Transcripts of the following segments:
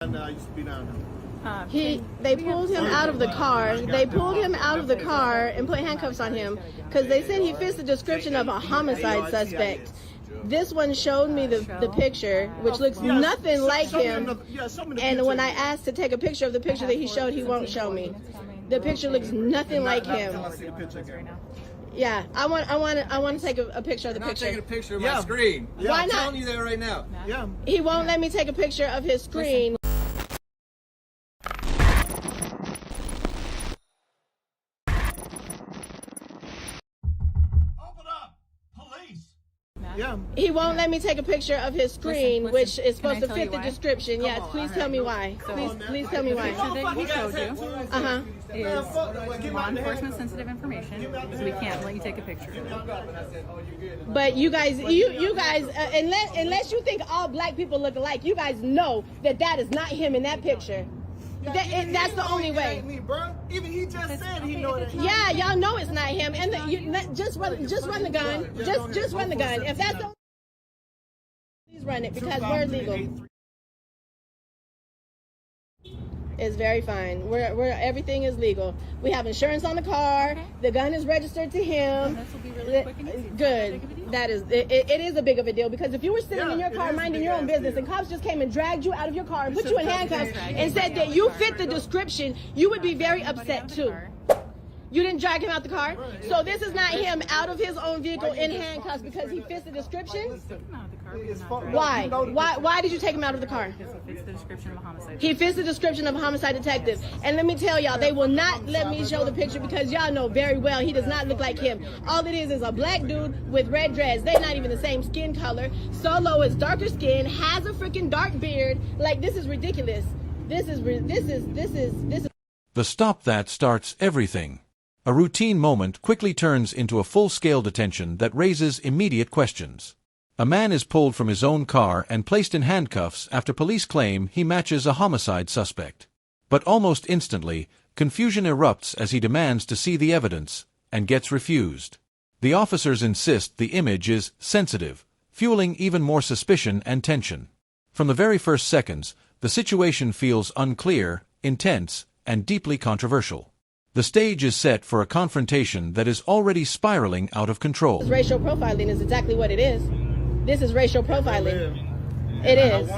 Used to be down there. They pulled him out of the car. They pulled him out of the car and put handcuffs on him because they said he fits the description of a homicide suspect. This one showed me the picture, which looks nothing like him. And when I asked to take a picture of the picture that he showed, he won't show me. The picture looks nothing like him. Yeah, I want to take a picture of the picture. I'm taking a picture of my screen. Why I'm not? telling you that right now. Yeah. He won't let me take a picture of his screen. Open up, police. Yeah. He won't let me take a picture of his screen, which is supposed to fit the description. Yeah, please tell me why. Please tell me why. The picture that he showed you is law enforcement sensitive information, so we can't let you take a picture. But you guys, unless you think all black people look alike, you guys know that is not him in that picture. That's the only way. Even he just said he know that. Yeah, y'all know it's not him. And just run the gun. Just run the gun. If that's the only, please run it because we're legal. It's very fine. Everything is legal. We have insurance on the car. Okay. The gun is registered to him. This will be really quick and easy. Good. That is. It is a big of a deal because if you were sitting in your car minding your own business and cops just came and dragged you out of your car and put you in handcuffs and said that you fit the description, you would be very upset too. You didn't drag him out the car? So this is not him out of his own vehicle in handcuffs because he fits the description? Why? Why did you take him out of the car? Because he fits the description of a homicide. He fits the description of a homicide detective. And let me tell y'all, they will not let me show the picture because y'all know very well he does not look like him. All it is a black dude with red dreads. They're not even the same skin color. Solo is darker skin, has a freaking dark beard. Like, this is ridiculous. This is. The stop that starts everything. A routine moment quickly turns into a full-scale detention that raises immediate questions. A man is pulled from his own car and placed in handcuffs after police claim he matches a homicide suspect. But almost instantly, confusion erupts as he demands to see the evidence, and gets refused. The officers insist the image is sensitive, fueling even more suspicion and tension. From the very first seconds, the situation feels unclear, intense, and deeply controversial. The stage is set for a confrontation that is already spiraling out of control. Racial profiling is exactly what it is. This is racial profiling. It is.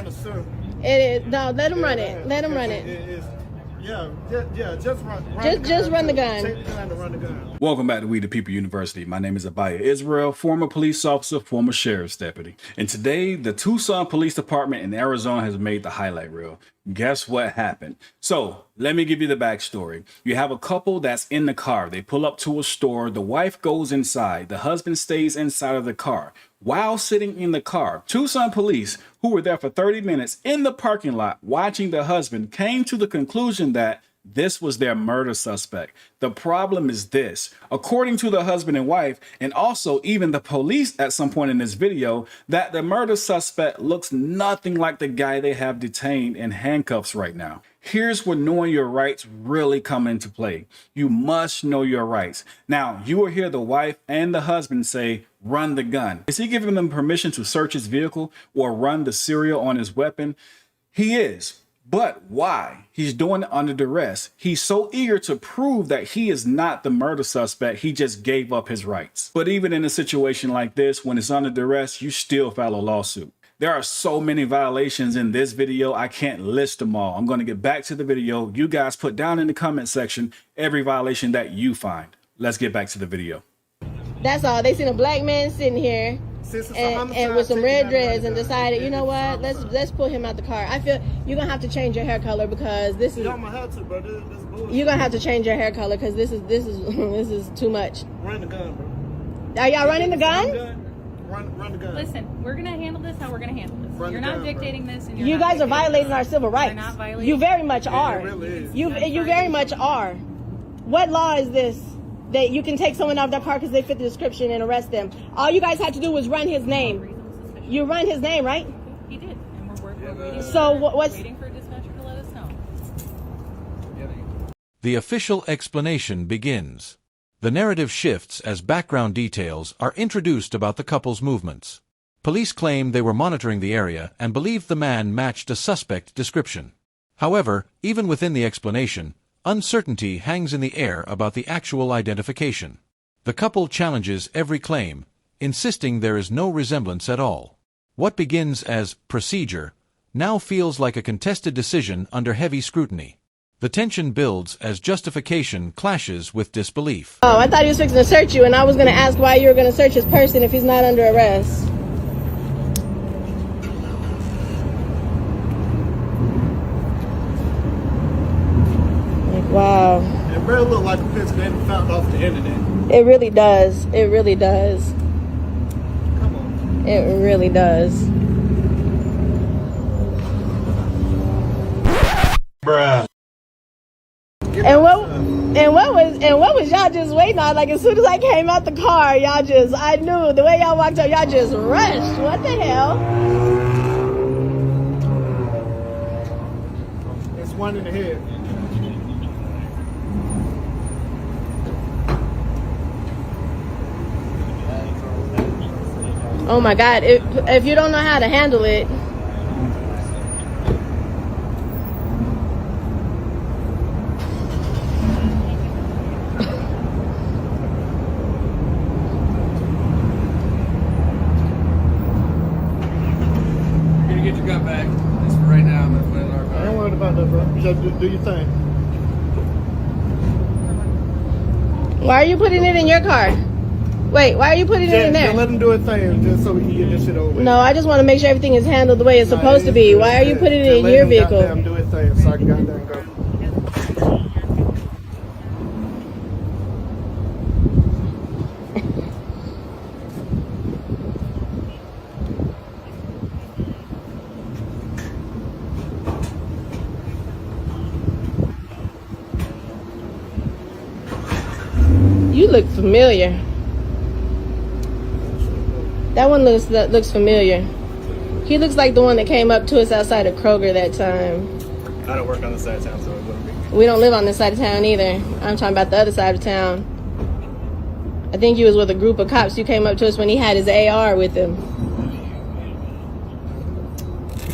It is. No, let him run it. Let him run it. Just run the gun. Take the gun to run the gun. Welcome back to We the People University. My name is Abaya Israel, former police officer, former sheriff's deputy. And today, the Tucson Police Department in Arizona has made the highlight reel. Guess what happened? So, let me give you the backstory. You have a couple that's in the car. They pull up to a store. The wife goes inside. The husband stays inside of the car. While sitting in the car, Tucson police, who were there for 30 minutes in the parking lot watching the husband, came to the conclusion that this was their murder suspect. The problem is this. According to the husband and wife, and also even the police at some point in this video, that the murder suspect looks nothing like the guy they have detained in handcuffs right now. Here's where knowing your rights really come into play. You must know your rights. Now, you will hear the wife and the husband say, run the gun. Is he giving them permission to search his vehicle or run the serial on his weapon? He is. But why? He's doing it under duress. He's so eager to prove that he is not the murder suspect, he just gave up his rights. But even in a situation like this, when it's under duress, you still file a lawsuit. There are so many violations in this video, I can't list them all. I'm going to get back to the video. You guys put down in the comment section every violation that you find. Let's get back to the video. That's all. They seen a black man sitting here and with some red dreads and decided, you know what, let's pull him out the car. I feel you're gonna have to change your hair color because this is. You're gonna have to change your hair color because this is too much. Run the gun, bro. Are y'all running the gun? Run the gun. Listen, we're gonna handle this how we're gonna handle this. You're not dictating this, and you guys are violating our civil rights. You're not violating. You very much are. It really is. You very much are. What law is this? That you can take someone off their car because they fit the description and arrest them. All you guys had to do was run his name. You run his name, right? He did, and we're waiting. So what's Waiting for a dispatcher to let us know. The official explanation begins. The narrative shifts as background details are introduced about the couple's movements. Police claim they were monitoring the area and believed the man matched a suspect description. However, even within the explanation, uncertainty hangs in the air about the actual identification. The couple challenges every claim, insisting there is no resemblance at all. What begins as procedure now feels like a contested decision under heavy scrutiny. The tension builds as justification clashes with disbelief. Oh, I thought he was fixing to search you, and I was going to ask why you were going to search his person if he's not under arrest. Like, wow. It really looked like a picture they found off the internet. It really does. It really does. Come on. It really does. Bruh. And what was y'all just waiting on? Like, as soon as I came out the car, I knew the way y'all walked up, y'all just rushed. What the hell? It's one in the head. Oh my God, if you don't know how to handle it. Get your gun back. Just for right now, I'm gonna put it in our car. I ain't worried about that, bro. Just do your thing. Why are you putting it in your car? Wait, why are you putting it in there? Just let him do a thing, just so we can get this shit over with. No, I just want to make sure everything is handled the way it's supposed to be. Why are you putting it in your vehicle? Let him do his thing so I can goddamn go. You look familiar. That one looks familiar. He looks like the one that came up to us outside of Kroger that time. I don't work on the side of town, so it wouldn't be. We don't live on this side of town either. I'm talking about the other side of town. I think he was with a group of cops. You came up to us when he had his AR with him.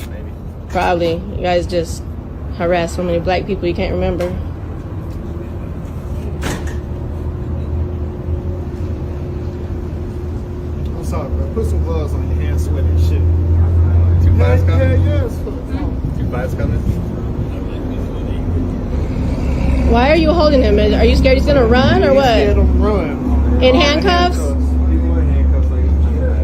Maybe. Probably. You guys just harass so many black people you can't remember. I'm sorry, bro. Put some gloves on your hands, sweat and shit. 2 fives coming? Yeah, yes. 2 fives coming? Why are you holding him? Are you scared he's gonna run or what? Scared him run. In handcuffs? People in handcuffs, like,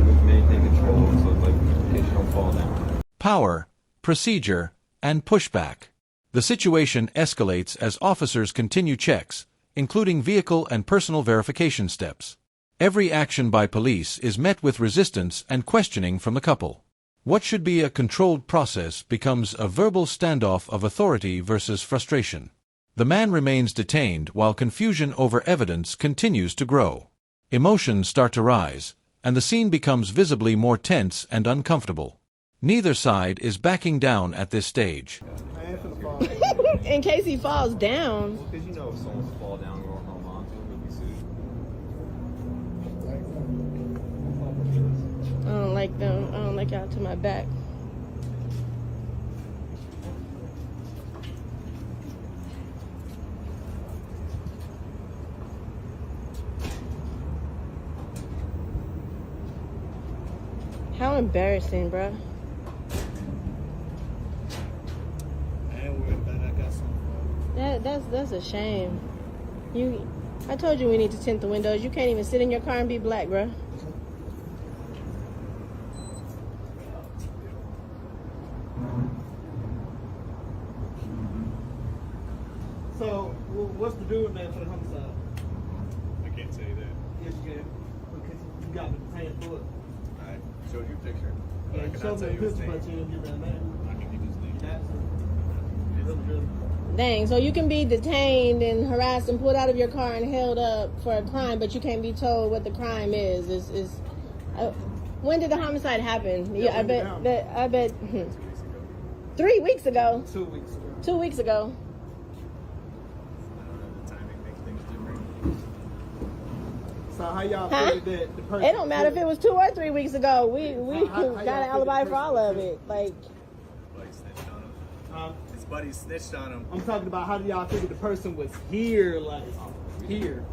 with maintain control, so, like, in case you don't fall down. Power, procedure, and pushback. The situation escalates as officers continue checks, including vehicle and personal verification steps. Every action by police is met with resistance and questioning from the couple. What should be a controlled process becomes a verbal standoff of authority versus frustration. The man remains detained while confusion over evidence continues to grow. Emotions start to rise, and the scene becomes visibly more tense and uncomfortable. Neither side is backing down at this stage. I ain't finna fall. In case he falls down. Because you know if someone's fall down or home onto it, would be sued. I don't like them. I don't like y'all to my back. How embarrassing, bruh. I ain't worried about it. I got something. That's a shame. I told you we need to tint the windows. You can't even sit in your car and be black, bruh. So, what's the dude name for the homicide? I can't tell you that. Yes, you can. Because you got the paying for it. I showed you a picture. But Yeah, I you cannot showed me tell a you his picture, but name. you didn't give that name. I can give his name. That's really. Dang, so you can be detained and harassed and pulled out of your car and held up for a crime, but you can't be told what the crime is. When did the homicide happen? Yeah, I bet 3 weeks ago. 2 weeks ago. 2 weeks ago. The timing makes things different. So how y'all Huh? figured that the person... It don't matter if it was 2 or 3 weeks ago. We How got an y'all alibi figure for all of it. Like, Like snitched on him. Huh? His buddy snitched on him. I'm talking about how do y'all figure the person was here, like here?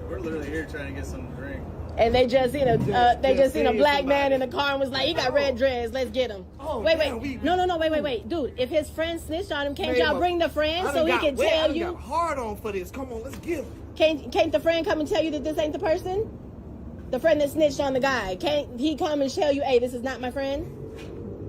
We're literally here trying to get something to drink. And they just seen a black man in the car and was like, he got red dreads, let's get him. Oh, wait, damn, wait, dude. If his friend snitched on him, can't y'all bring the friend so he can tell you? I got hard on for this. Come on, let's get him. Can't the friend come and tell you that this ain't the person? The friend that snitched on the guy. Can't he come and tell you, hey, this is not my friend?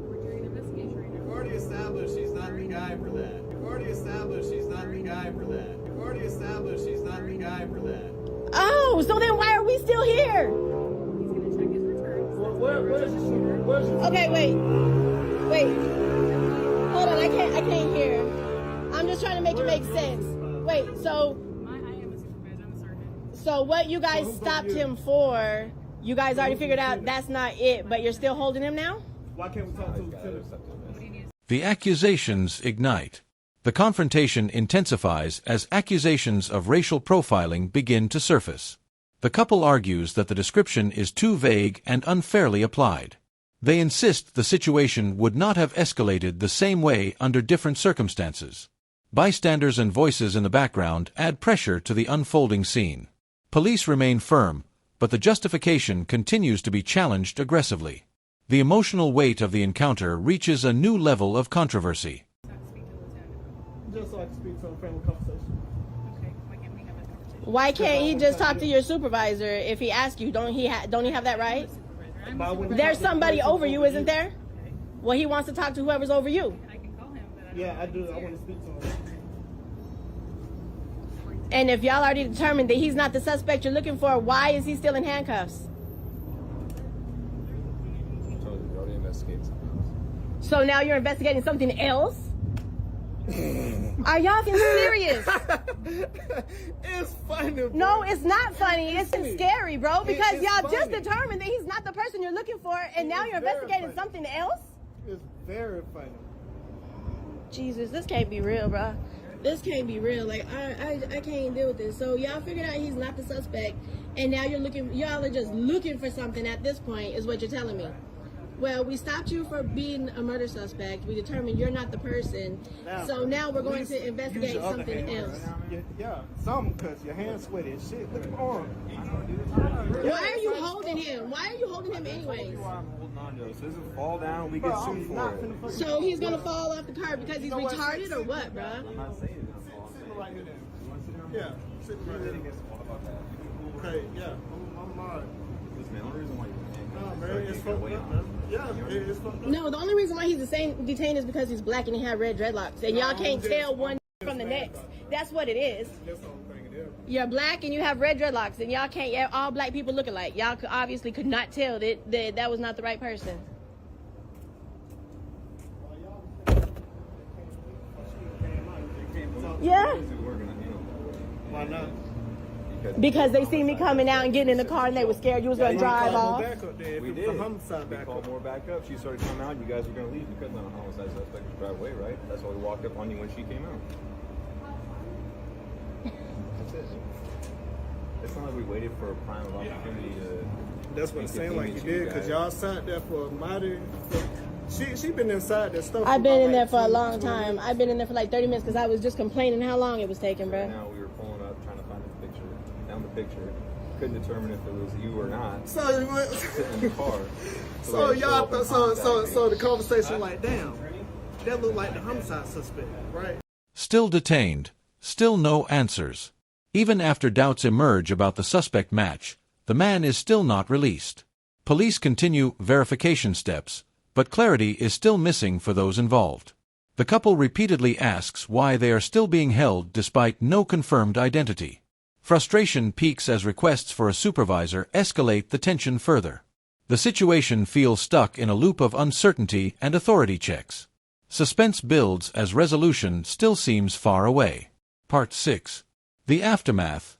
We're doing an investigation right now. We've already established he's not the guy for that. We've already established he's not the guy for that. We've already established he's not the guy for that. Oh, so then why are we still here? He's going to check his returns. Okay, wait. Hold on, I can't hear. I'm just trying to make it make sense. Wait, so I am a supervisor. I'm a sergeant. so what you guys stopped him for, you guys already figured out that's not it, but you're still holding him now? Why can't we talk to Lieutenant? The accusations ignite. The confrontation intensifies as accusations of racial profiling begin to surface. The couple argues that the description is too vague and unfairly applied. They insist the situation would not have escalated the same way under different circumstances. Bystanders and voices in the background add pressure to the unfolding scene. Police remain firm, but the justification continues to be challenged aggressively. The emotional weight of the encounter reaches a new level of controversy. Just so I can speak to a friendly conversation. Okay, why can't we have a conversation? Why can't he just talk to your supervisor if he asks you? Don't he have that right? There's somebody over you, isn't there? Well, he wants to talk to whoever's over you. I can call him, but Yeah, I do. I want to speak to him. And if y'all already determined that he's not the suspect you're looking for, why is he still in handcuffs? So now you're investigating something else? Are y'all getting serious? It's funny. Bro. No, it's not funny. It's scary, bro. Because y'all just determined that he's not the person you're looking for, and now you're investigating something else? It's very funny. Jesus, this can't be real, bro. This can't be real. Like, I can't deal with this. So y'all figured out he's not the suspect, and now y'all are just looking for something at this point, is what you're telling me. Well, we stopped you for being a murder suspect. We determined you're not the person. So now we're going to investigate something else. Yeah, something, because your hands sweaty as shit. Look at my arm. Why are you holding him? Why are you holding him anyways? So this is fall down, we get sued for it. So he's going to fall off the car because he's retarded or what, bro? I'm not saying it's gonna fall down. Right here then. Yeah, sitting right here. Okay, yeah. I'm all right. Listen, man, the only reason why you're It's fucked up, man. Yeah, it's fucked up. No, the only reason why he's detained is because he's black and he had red dreadlocks. And y'all can't tell one from the next. That's what it is. That's the only thing it is. You're black and you have red dreadlocks, and y'all can't, all black people look alike. Y'all obviously could not tell that was not the right person. Yeah. Why not? Because they see me coming out and getting in the car and they were scared you was going to drive off. We did. We called more back up. She started coming out. You guys were going to leave because not a homicide suspect was drive away, right? That's why we walked up on you when she came out. That's it. It's not like we waited for a prime opportunity to. That's what it seemed like you did, because y'all sat there for a mighty. She been inside that stuff. I've been in there for a long time. I've been in there for like 30 minutes because I was just complaining how long it was taking, bro. Now we were pulling up, trying to find the picture. Down the picture. Couldn't determine if it was you or not. So sitting in the car. So y'all, so the conversation like, damn, that looked like the homicide suspect, right? Still detained, still no answers. Even after doubts emerge about the suspect match, the man is still not released. Police continue verification steps, but clarity is still missing for those involved. The couple repeatedly asks why they are still being held despite no confirmed identity. Frustration peaks as requests for a supervisor escalate the tension further. The situation feels stuck in a loop of uncertainty and authority checks. Suspense builds as resolution still seems far away. Part 6. The aftermath.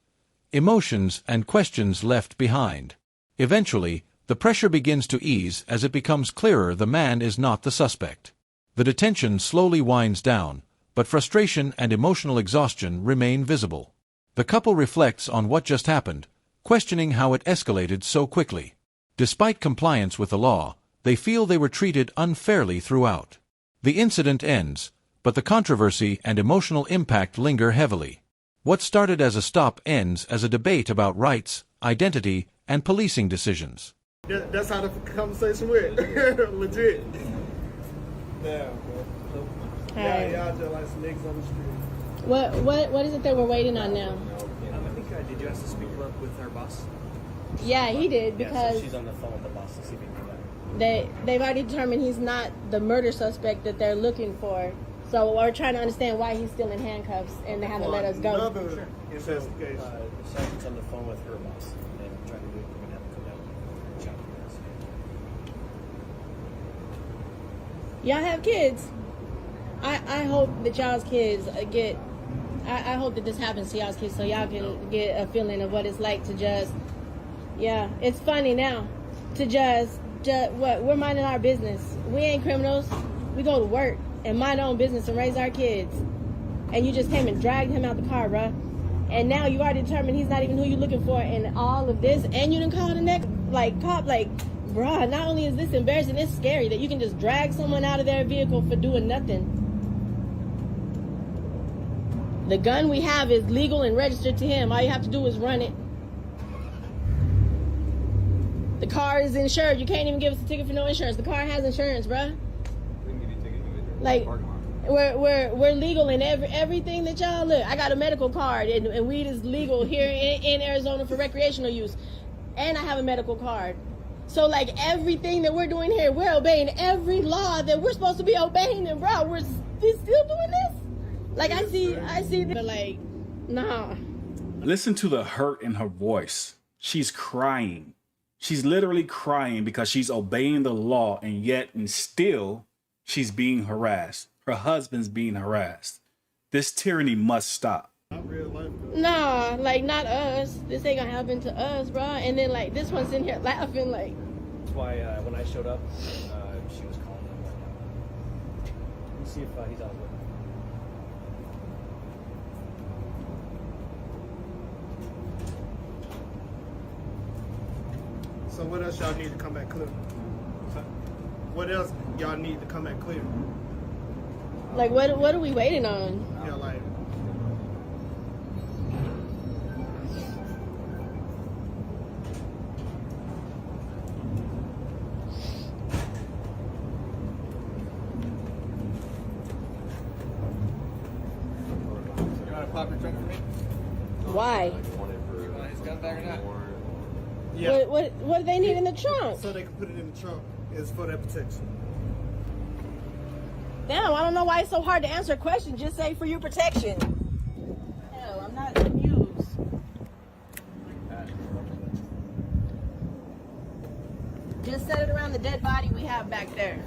Emotions and questions left behind. Eventually, the pressure begins to ease as it becomes clearer the man is not the suspect. The detention slowly winds down, but frustration and emotional exhaustion remain visible. The couple reflects on what just happened, questioning how it escalated so quickly. Despite compliance with the law, they feel they were treated unfairly throughout. The incident ends, but the controversy and emotional impact linger heavily. What started as a stop ends as a debate about rights, identity, and policing decisions. That's how the conversation went. Legit. Yeah, Hey. y'all just like some niggas on the street. What is it that we're waiting on now? I think did you ask to speak up with our boss? Yeah, he did, Yeah, because so she's on the phone with the boss to see if he can do that. they've already determined he's not the murder suspect that they're looking for. So we're trying to understand why he's still in handcuffs and they haven't let us go. Another investigation. The sergeant's on the phone with her boss and trying to do it. We're gonna have to come down and check this. Y'all have kids. I hope that y'all's kids get. I hope that this happens to y'all's kids so y'all can get a feeling of what it's like to just. Yeah, it's funny now to just what we're minding our business. We ain't criminals. We go to work and mind our own business and raise our kids. And you just came and dragged him out the car, bruh. And now you already determined he's not even who you're looking for in all of this. And you done called the next cop, bruh, not only is this embarrassing, it's scary that you can just drag someone out of their vehicle for doing nothing. The gun we have is legal and registered to him. All you have to do is run it. The car is insured. You can't even give us a ticket for no insurance. The car has insurance, bruh. We can give you a ticket. Like, we're legal in everything that y'all look. I got a medical card, and weed is legal here in Arizona for recreational use. And I have a medical card. So, like, everything that we're doing here, we're obeying every law that we're supposed to be obeying. And, bro, we're still doing this? Like, I see, but, like, nah. Listen to the hurt in her voice. She's crying. She's literally crying because she's obeying the law, and yet and still she's being harassed. Her husband's being harassed. This tyranny must stop. Nah, like, not us. This ain't gonna happen to us, bro. And then, like, this one's in here laughing, like. That's why when I showed up, she was calling him right now. Let me see if he's out with. So what else y'all need to come back clear? What else y'all need to come back clear? Like, what are we waiting on? Yeah, like. You want to pop your trunk for me? Why? You want his gun back or not? Yeah. What do they need in the trunk? So they can put it in the trunk. It's for their protection. Damn, I don't know why it's so hard to answer a question. Just say for your protection. Hell, I'm not amused. Just set it around the dead body we have back there.